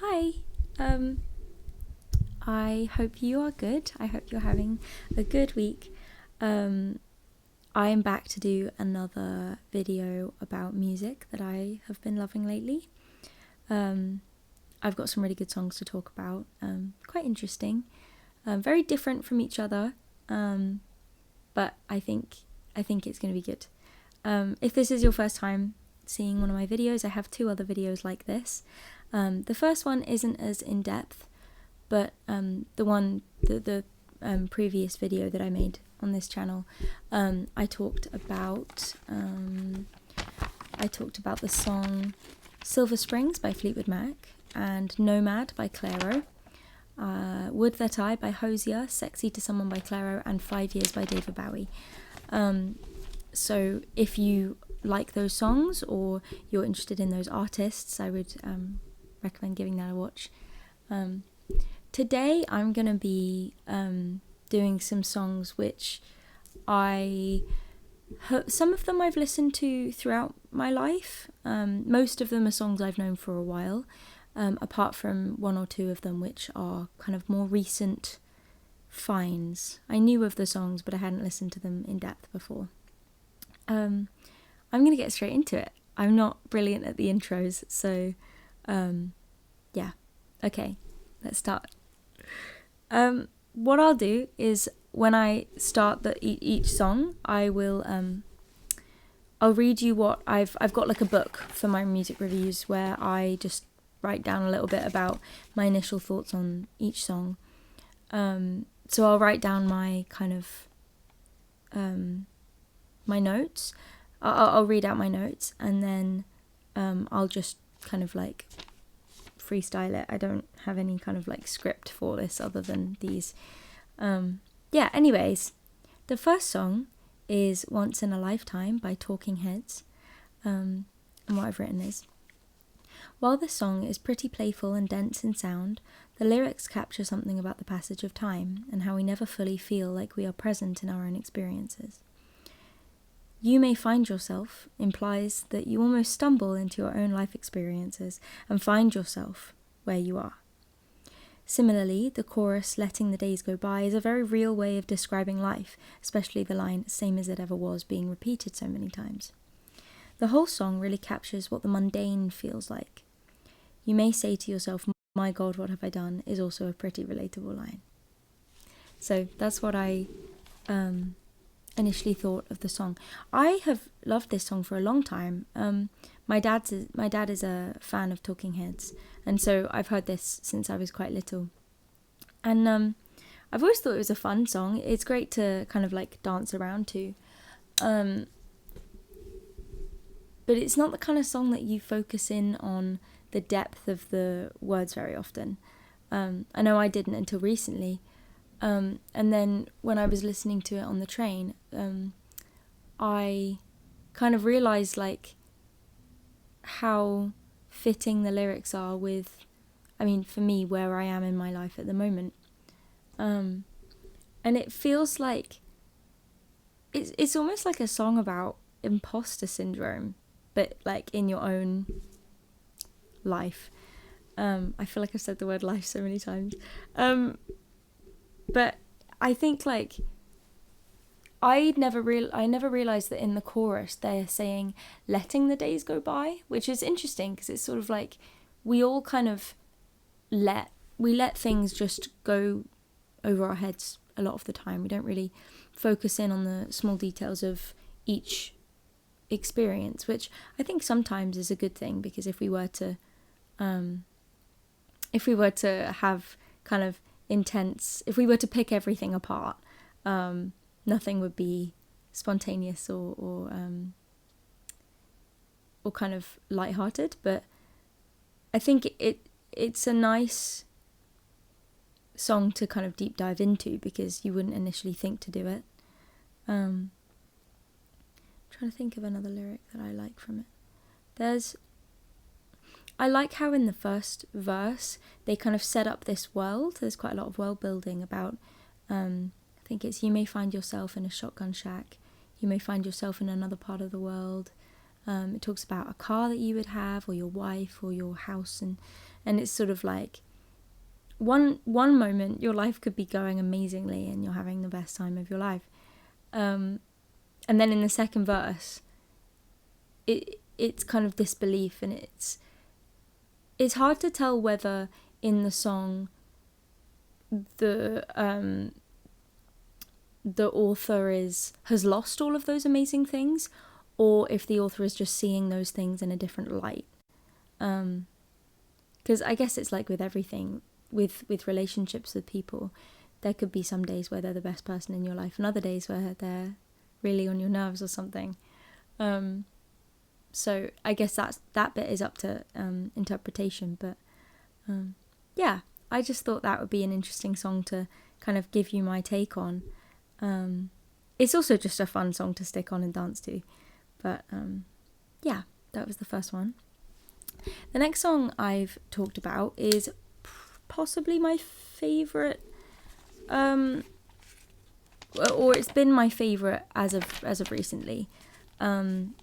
Hi. Um, I hope you are good. I hope you're having a good week. I am back to do another video about music that I have been loving lately. I've got some really good songs to talk about. Quite interesting. Very different from each other. But I think it's going to be good. If this is your first time seeing one of my videos, I have two other videos like this. The first one isn't as in-depth, but the previous video that I made on this channel, I talked about the song Silver Springs by Fleetwood Mac and Nomad by Clairo, Would That I by Hosier, Sexy to Someone by Clairo, and 5 Years by David Bowie. So if you like those songs or you're interested in those artists, I would recommend giving that a watch. Today I'm going to be doing some songs which some of them I've listened to throughout my life. Most of them are songs I've known for a while, apart from one or two of them which are kind of more recent finds. I knew of the songs, but I hadn't listened to them in depth before. I'm going to get straight into it. I'm not brilliant at the intros, so yeah. Okay, let's start. What I'll do is when I start each song, I will I'll read you what I've got, like a book for my music reviews where I just write down a little bit about my initial thoughts on each song. So I'll write down my kind of my notes. I'll read out my notes, and then I'll just kind of like freestyle it. I don't have any kind of like script for this other than these. Anyways, the first song is Once in a Lifetime by Talking Heads. And what I've written is, while this song is pretty playful and dense in sound, the lyrics capture something about the passage of time and how we never fully feel like we are present in our own experiences. You may find yourself implies that you almost stumble into your own life experiences and find yourself where you are. Similarly, the chorus, letting the days go by, is a very real way of describing life, especially the line, same as it ever was, being repeated so many times. The whole song really captures what the mundane feels like. You may say to yourself, my God, what have I done, is also a pretty relatable line. So that's what I initially thought of the song. I have loved this song for a long time. My dad is a fan of Talking Heads, and so I've heard this since I was quite little. And I've always thought it was a fun song. It's great to kind of like dance around to. But it's not the kind of song that you focus in on the depth of the words very often. I know I didn't until recently. And then when I was listening to it on the train, I kind of realised like how fitting the lyrics are with, for me, where I am in my life at the moment. And it feels like it's almost like a song about imposter syndrome, but like in your own life. I feel like I've said the word life so many times. But I think like I never realised that in the chorus they're saying letting the days go by, which is interesting because it's sort of like we all kind of let things just go over our heads a lot of the time. We don't really focus in on the small details of each experience, which I think sometimes is a good thing, because if we were to have kind of intense, if we were to pick everything apart, nothing would be spontaneous or kind of lighthearted. But I think it's a nice song to kind of deep dive into, because you wouldn't initially think to do it. I'm trying to think of another lyric that I like from it. I like how in the first verse they kind of set up this world. There's quite a lot of world building about, I think it's, you may find yourself in a shotgun shack, you may find yourself in another part of the world. It talks about a car that you would have, or your wife, or your house, and And it's sort of like one moment your life could be going amazingly and you're having the best time of your life, and then in the second verse it's kind of disbelief, and it's hard to tell whether in the song the author has lost all of those amazing things, or if the author is just seeing those things in a different light. Because I guess it's like with everything, with relationships with people, there could be some days where they're the best person in your life and other days where they're really on your nerves or something. So I guess that bit is up to interpretation, but yeah, I just thought that would be an interesting song to kind of give you my take on. It's also just a fun song to stick on and dance to, but yeah, that was the first one. The next song I've talked about is possibly my favourite, or it's been my favourite as of recently, and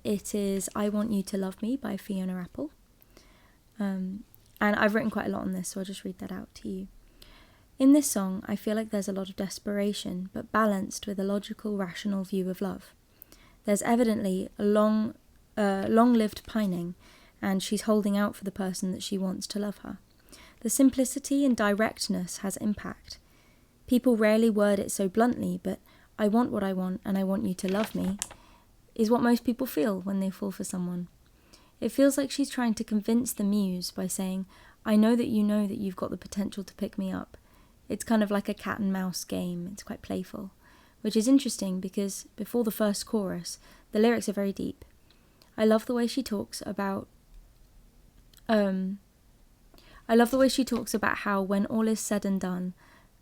it is I Want You to Love Me by Fiona Apple. And I've written quite a lot on this, so I'll just read that out to you. In this song, I feel like there's a lot of desperation, but balanced with a logical, rational view of love. There's evidently a long-lived pining, and she's holding out for the person that she wants to love her. The simplicity and directness has impact. People rarely word it so bluntly, but I want what I want and I want you to love me is what most people feel when they fall for someone. It feels like she's trying to convince the muse by saying, I know that you've got the potential to pick me up. It's kind of like a cat and mouse game. It's quite playful, which is interesting because before the first chorus, the lyrics are very deep. I love the way she talks about how when all is said and done,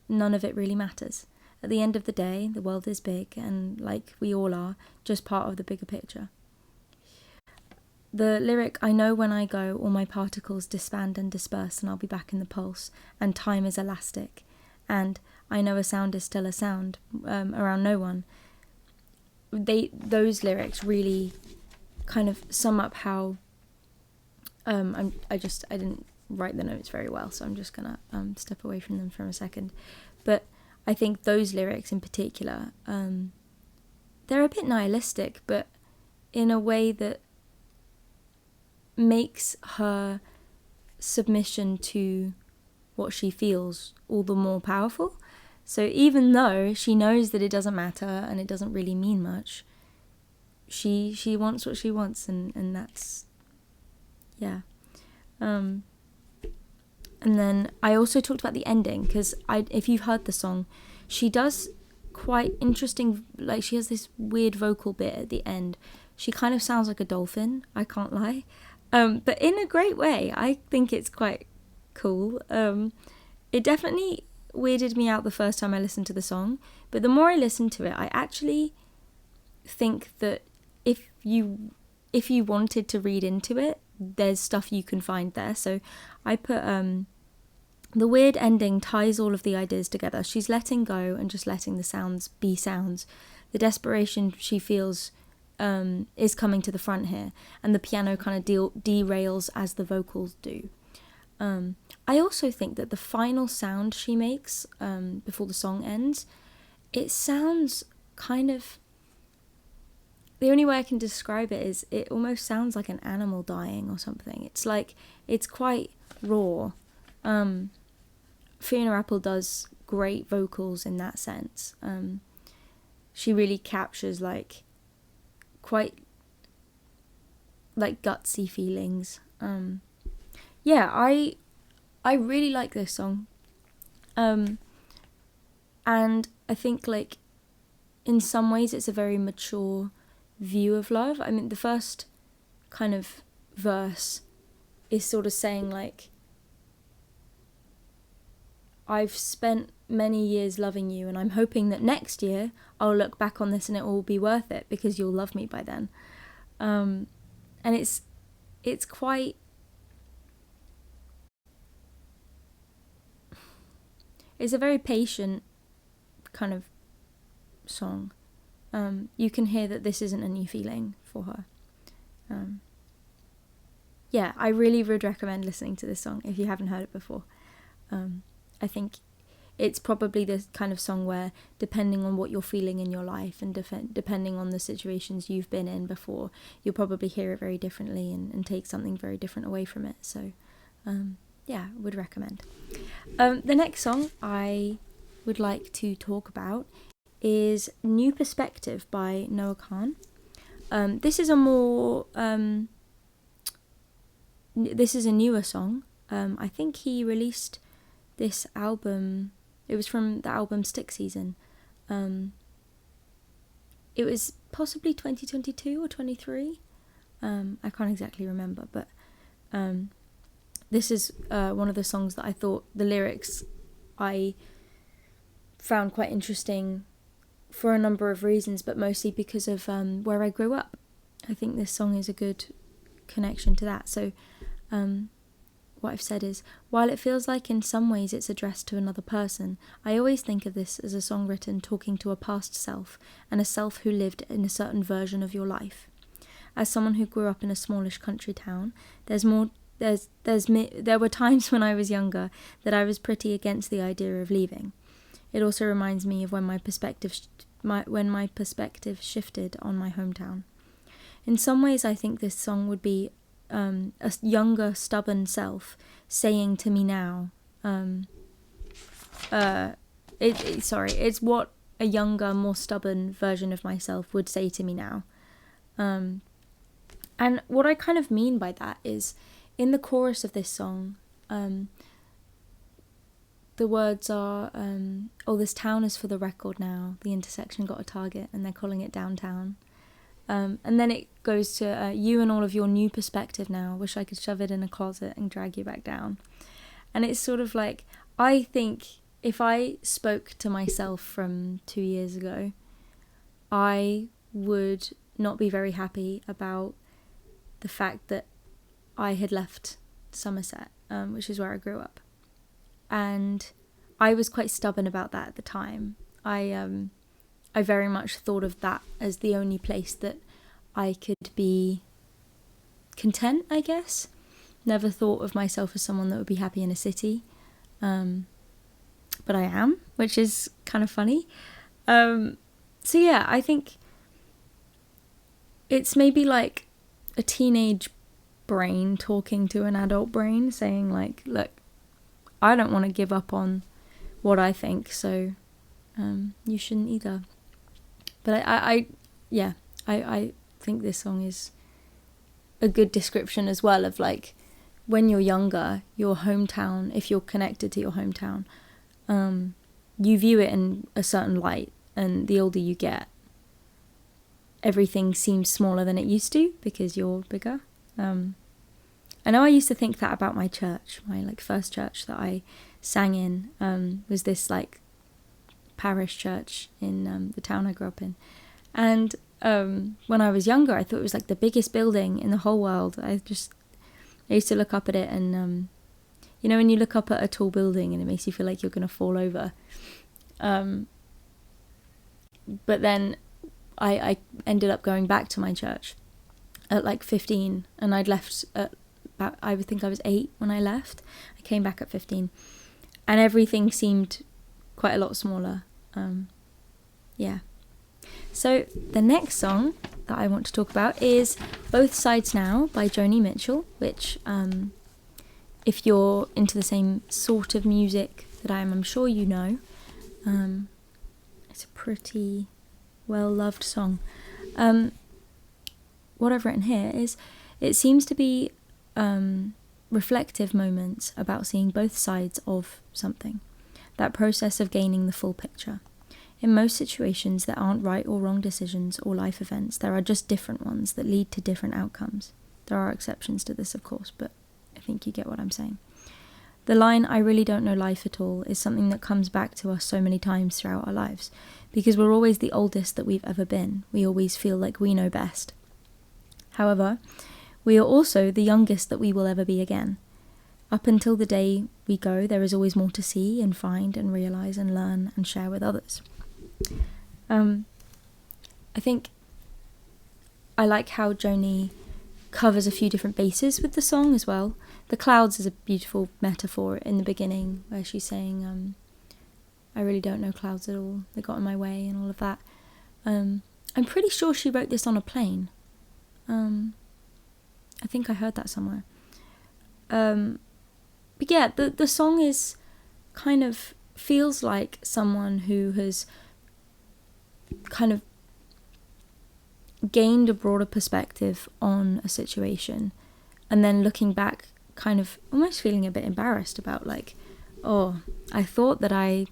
none of it really matters. At the end of the day, the world is big and, like we all are, just part of the bigger picture. The lyric, I know when I go, all my particles disband and disperse and I'll be back in the pulse, and time is elastic, and I know a sound is still a sound, around no one. Those lyrics really kind of sum up how I didn't write the notes very well, so I'm just gonna step away from them for a second. But I think those lyrics in particular, they're a bit nihilistic, but in a way that makes her submission to what she feels all the more powerful. So even though she knows that it doesn't matter and it doesn't really mean much, she wants what she wants, and that's, yeah. And then I also talked about the ending, because if you've heard the song, she does quite interesting, like she has this weird vocal bit at the end. She kind of sounds like a dolphin, I can't lie. But in a great way. I think it's quite cool. It definitely weirded me out the first time I listened to the song, but the more I listened to it, I actually think that if you wanted to read into it, there's stuff you can find there. So I put the weird ending ties all of the ideas together. She's letting go and just letting the sounds be sounds. The desperation she feels is coming to the front here, and the piano kind of derails as the vocals do. I also think that the final sound she makes before the song ends, it sounds kind of, the only way I can describe it is it almost sounds like an animal dying or something. It's like, it's quite raw. Fiona Apple does great vocals in that sense. She really captures like quite like gutsy feelings. Yeah, I really like this song. And I think like in some ways it's a very mature view of love. I mean, the first kind of verse is sort of saying like, I've spent many years loving you, and I'm hoping that next year I'll look back on this and it will be worth it because you'll love me by then. And it's quite, it's a very patient kind of song. You can hear that this isn't a new feeling for her. yeah, I really would recommend listening to this song if you haven't heard it before. I think it's probably the kind of song where, depending on what you're feeling in your life and depending on the situations you've been in before, you'll probably hear it very differently and take something very different away from it. So, yeah, would recommend. The next song I would like to talk about is New Perspective by Noah Kahan. This is a more... this is a newer song. I think he released this album, it was from the album Stick Season. It was possibly 2022 or 23. I can't exactly remember, but this is one of the songs that I thought the lyrics I found quite interesting for a number of reasons, but mostly because of where I grew up. I think this song is a good connection to that. So what I've said is, while it feels like in some ways it's addressed to another person, I always think of this as a song written talking to a past self, and a self who lived in a certain version of your life. As someone who grew up in a smallish country town, there were times when I was younger that I was pretty against the idea of leaving. It also reminds me of when my perspective shifted on my hometown. In some ways, I think this song would be a younger, stubborn self saying to me now. It's what a younger, more stubborn version of myself would say to me now. And what I kind of mean by that is, in the chorus of this song, the words are, oh, this town is for the record now, the intersection got a target, and they're calling it downtown. And then it goes to you and all of your new perspective now. Wish I could shove it in a closet and drag you back down. And it's sort of like, I think if I spoke to myself from 2 years ago, I would not be very happy about the fact that I had left Somerset, which is where I grew up. And I was quite stubborn about that at the time. I very much thought of that as the only place that I could be content, I guess. Never thought of myself as someone that would be happy in a city. But I am, which is kind of funny. So yeah, I think it's maybe like a teenage brain talking to an adult brain, saying like, look, I don't want to give up on what I think, so you shouldn't either. But I think this song is a good description as well of like, when you're younger, your hometown, if you're connected to your hometown, you view it in a certain light, and the older you get, everything seems smaller than it used to because you're bigger. I know I used to think that about my church. My like first church that I sang in was this like parish church in the town I grew up in. And when I was younger, I thought it was like the biggest building in the whole world. I used to look up at it, and you know when you look up at a tall building and it makes you feel like you're going to fall over. But then I ended up going back to my church at like 15, and I'd left at about, I would think I was 8 when I left. I came back at 15, and everything seemed quite a lot smaller. Yeah. So the next song that I want to talk about is Both Sides Now by Joni Mitchell, which if you're into the same sort of music that I am, I'm sure you know. It's a pretty well-loved song. What I've written here is, it seems to be reflective moments about seeing both sides of something, that process of gaining the full picture. In most situations, there aren't right or wrong decisions or life events. There are just different ones that lead to different outcomes. There are exceptions to this, of course, but I think you get what I'm saying. The line, "I really don't know life at all," is something that comes back to us so many times throughout our lives, because we're always the oldest that we've ever been. We always feel like we know best. However, we are also the youngest that we will ever be again. Up until the day we go, there is always more to see and find and realise and learn and share with others. I think I like how Joni covers a few different bases with the song as well. The clouds is a beautiful metaphor in the beginning where she's saying, I really don't know clouds at all, they got in my way and all of that. I'm pretty sure she wrote this on a plane. I think I heard that somewhere. But yeah, the song is kind of feels like someone who has kind of gained a broader perspective on a situation, and then looking back kind of almost feeling a bit embarrassed about like, oh, I thought that I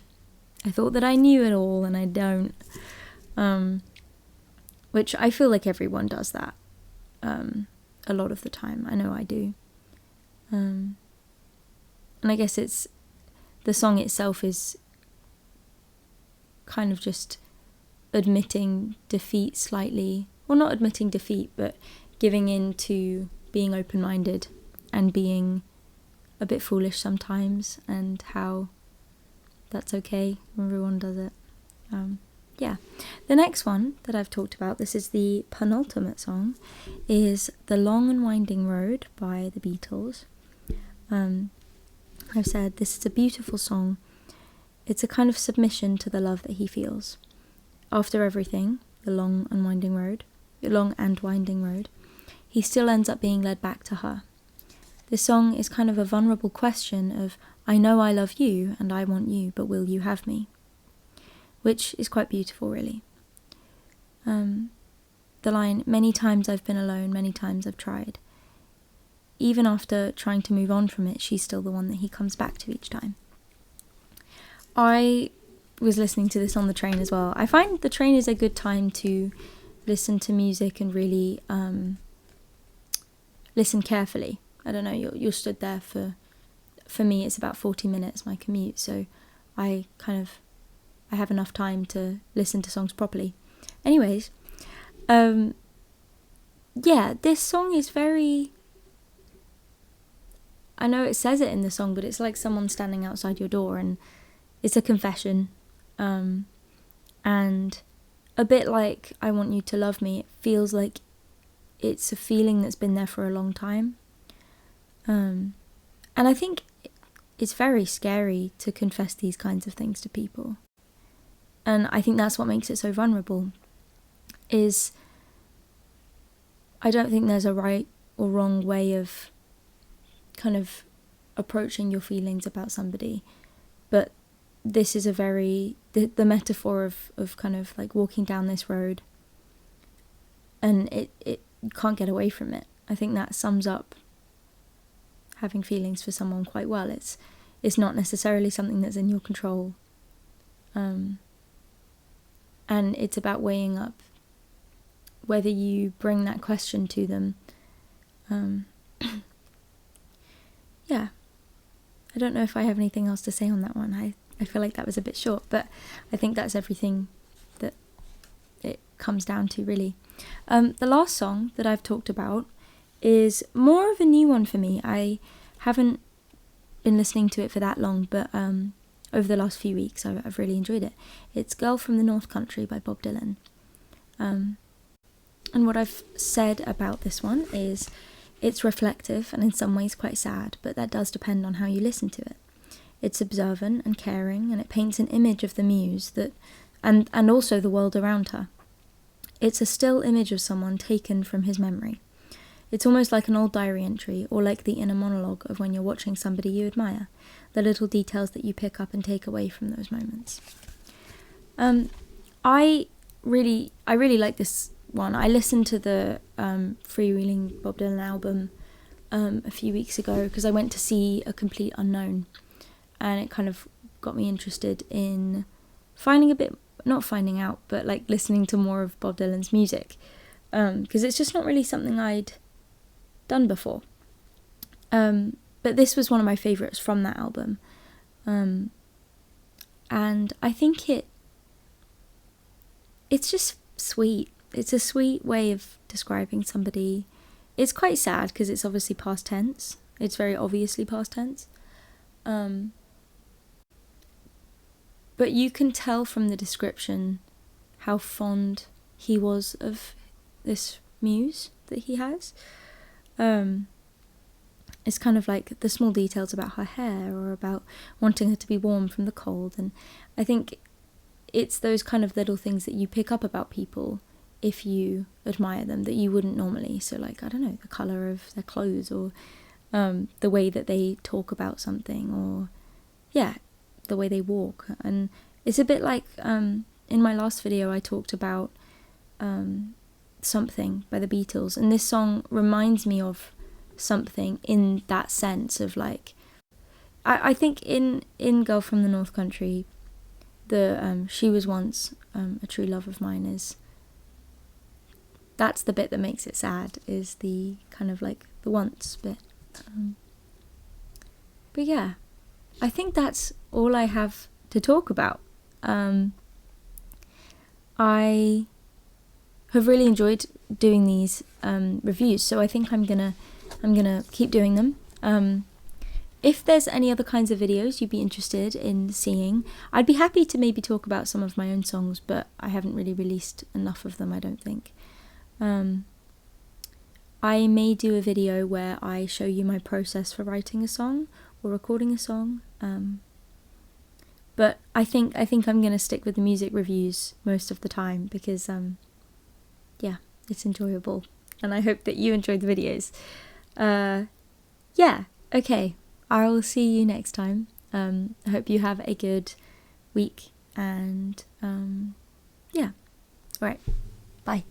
knew it all and I don't, which I feel like everyone does that a lot of the time. I know I do. And I guess the song itself is kind of just admitting defeat slightly, or not admitting defeat, but giving in to being open-minded and being a bit foolish sometimes, and how that's okay, everyone does it. Yeah. The next one that I've talked about, this is the penultimate song, is The Long and Winding Road by the Beatles. I've said this is a beautiful song. It's a kind of submission to the love that he feels. After everything, the long and winding road, he still ends up being led back to her. This song is kind of a vulnerable question of, I know I love you and I want you, but will you have me? Which is quite beautiful, really. The line, many times I've been alone, many times I've tried. Even after trying to move on from it, she's still the one that he comes back to each time. I was listening to this on the train as well. I find the train is a good time to listen to music and really listen carefully. I don't know, you're stood there for me it's about 40 minutes, my commute, so I have enough time to listen to songs properly. Anyways, yeah, this song is very, I know it says it in the song, but it's like someone standing outside your door, and it's a confession, and a bit like I Want You to Love Me. It feels like it's a feeling that's been there for a long time, and I think it's very scary to confess these kinds of things to people, and I think that's what makes it so vulnerable, is I don't think there's a right or wrong way of kind of approaching your feelings about somebody, but this is a very, the metaphor of kind of like walking down this road, and it you can't get away from it. I think that sums up having feelings for someone quite well. It's not necessarily something that's in your control, and it's about weighing up whether you bring that question to them. Yeah, I don't know if I have anything else to say on that one. I feel like that was a bit short, but I think that's everything that it comes down to, really. The last song that I've talked about is more of a new one for me. I haven't been listening to it for that long, but over the last few weeks I've really enjoyed it. It's Girl from the North Country by Bob Dylan. And what I've said about this one is it's reflective and in some ways quite sad, but that does depend on how you listen to it. It's observant and caring, and it paints an image of the muse that, and also the world around her. It's a still image of someone taken from his memory. It's almost like an old diary entry, or like the inner monologue of when you're watching somebody you admire, the little details that you pick up and take away from those moments. I really like this one. I listened to the Freewheeling Bob Dylan album a few weeks ago because I went to see A Complete Unknown, and it kind of got me interested in not finding out, but like listening to more of Bob Dylan's music, because it's just not really something I'd done before. But this was one of my favourites from that album, and I think it's just sweet. It's a sweet way of describing somebody. It's quite sad because it's obviously past tense. It's very obviously past tense. But you can tell from the description how fond he was of this muse that he has. It's kind of like the small details about her hair or about wanting her to be warm from the cold. And I think it's those kind of little things that you pick up about people if you admire them that you wouldn't normally. So like, I don't know, the colour of their clothes, or the way that they talk about something, or yeah, the way they walk. And it's a bit like in my last video I talked about Something by the Beatles, and this song reminds me of something in that sense of like, I think in Girl from the North Country, the she was once a true love of mine, that's the bit that makes it sad, is the kind of like the once bit. But yeah, I think that's all I have to talk about. I have really enjoyed doing these reviews, so I think I'm gonna keep doing them. If there's any other kinds of videos you'd be interested in seeing, I'd be happy to maybe talk about some of my own songs, but I haven't really released enough of them, I don't think. I may do a video where I show you my process for writing a song or recording a song, but I think I'm going to stick with the music reviews most of the time because yeah, it's enjoyable, and I hope that you enjoyed the videos. Yeah, okay, I'll see you next time. I hope you have a good week, and yeah, alright, bye.